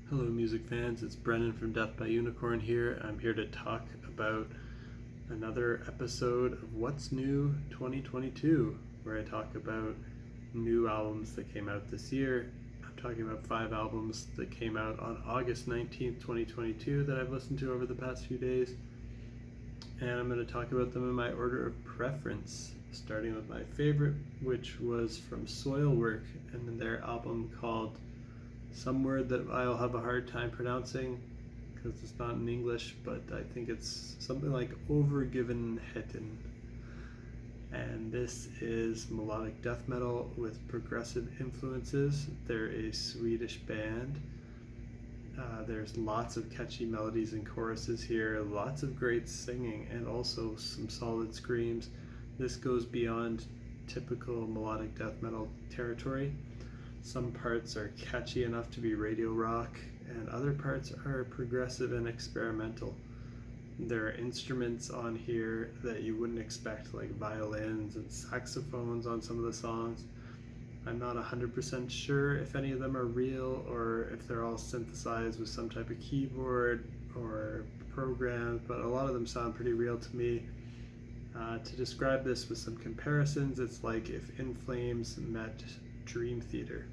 Hello music fans, it's Brennan from Death by Unicorn here. I'm here to talk about another episode of What's New 2022, where I talk about new albums that came out this year. I'm talking about 5 albums that came out on August 19th, 2022 that I've listened to over the past few days. And I'm going to talk about them in my order of preference, starting with my favorite, which was from Soilwork and their album called some word that I'll have a hard time pronouncing because it's not in English, but I think it's something like Overgivenheten. And this is melodic death metal with progressive influences. They're a Swedish band. There's lots of catchy melodies and choruses here, lots of great singing, and also some solid screams. This goes beyond typical melodic death metal territory. Some parts are catchy enough to be radio rock, and other parts are progressive and experimental. There are instruments on here that you wouldn't expect, like violins and saxophones on some of the songs. I'm not 100% sure if any of them are real or if they're all synthesized with some type of keyboard or program, but a lot of them sound pretty real to me. To describe this with some comparisons, it's like if In Flames met Dream Theater.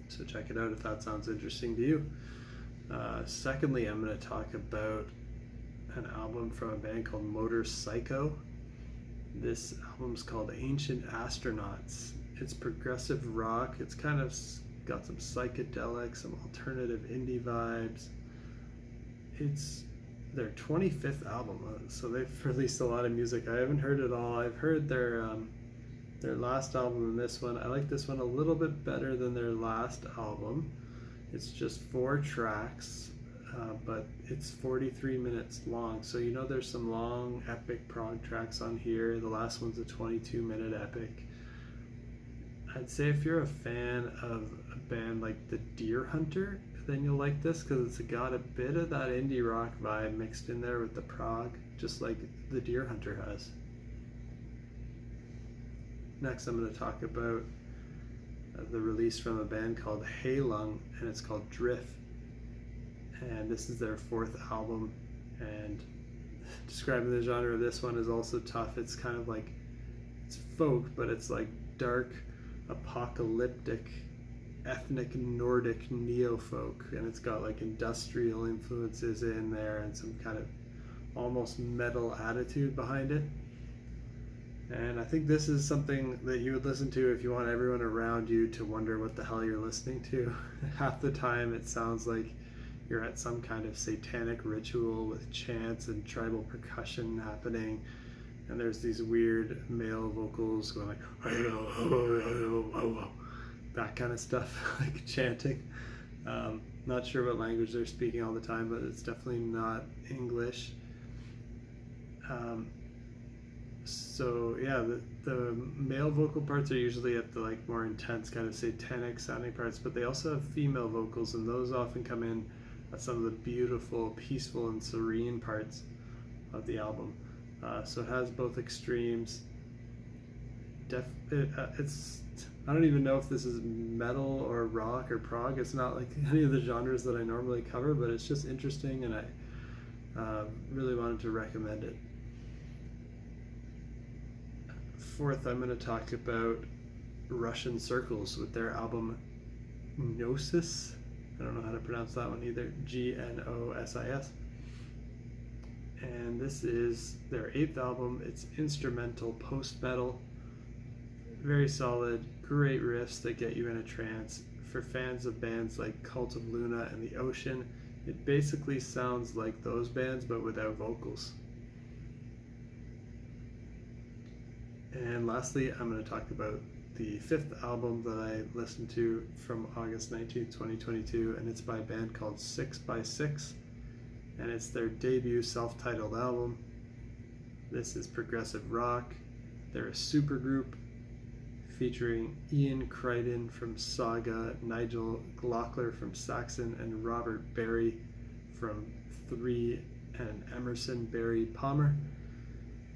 So check it out if that sounds interesting to you. Secondly, I'm going to talk about an album from a band called Motorpsycho. This album's called Ancient Astronauts. It's progressive rock. It's kind of got some psychedelic, some alternative indie vibes. It's their 25th album, so they've released a lot of music. I haven't heard it all. I've heard their last album and this one. I like this one a little bit better than their last album. It's just 4 tracks, but it's 43 minutes long. So you know there's some long epic prog tracks on here. The last one's a 22-minute epic. I'd say if you're a fan of a band like the Deer Hunter, then you'll like this because it's got a bit of that indie rock vibe mixed in there with the prog, just like the Deer Hunter has. Next, I'm going to talk about the release from a band called Heilung, and it's called Drif. And this is their 4th album, and describing the genre of this one is also tough. It's kind of like, it's folk, but it's like dark, apocalyptic, ethnic Nordic neofolk, and it's got like industrial influences in there and some kind of almost metal attitude behind it. And I think this is something that you would listen to if you want everyone around you to wonder what the hell you're listening to. Half the time it sounds like you're at some kind of satanic ritual with chants and tribal percussion happening, and there's these weird male vocals going like that kind of stuff, like chanting. Not sure what language they're speaking all the time, but it's definitely not English. So yeah, the male vocal parts are usually at the like more intense kind of satanic sounding parts, but they also have female vocals, and those often come in at some of the beautiful, peaceful, and serene parts of the album. So it has both extremes. It's I don't even know if this is metal or rock or prog. It's not like any of the genres that I normally cover, but it's just interesting, and I really wanted to recommend it. Fourth, I'm going to talk about Russian Circles with their album Gnosis. I don't know how to pronounce that one either. Gnosis. And this is their 8th album. It's instrumental post-metal. Very solid, great riffs that get you in a trance. For fans of bands like Cult of Luna and The Ocean, it basically sounds like those bands but without vocals. And lastly, I'm going to talk about the 5th album that I listened to from August 19th, 2022, and it's by a band called 6x6, and it's their debut self-titled album. This is progressive rock. They're a supergroup featuring Ian Crichton from Saga, Nigel Glockler from Saxon, and Robert Barry from 3, and Emerson Barry Palmer.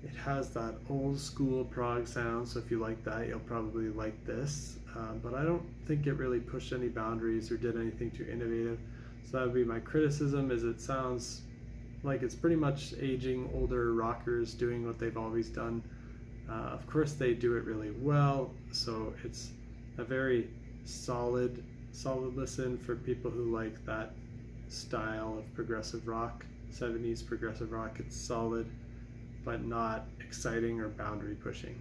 It has that old school prog sound, so if you like that, you'll probably like this. But I don't think it really pushed any boundaries or did anything too innovative. So that would be my criticism, is it sounds like it's pretty much aging older rockers doing what they've always done. Of course, they do it really well, so it's a very solid listen for people who like that style of progressive rock, 70s progressive rock. It's solid, but not exciting or boundary pushing.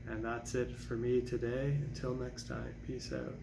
And that's it for me today. Until next time, peace out.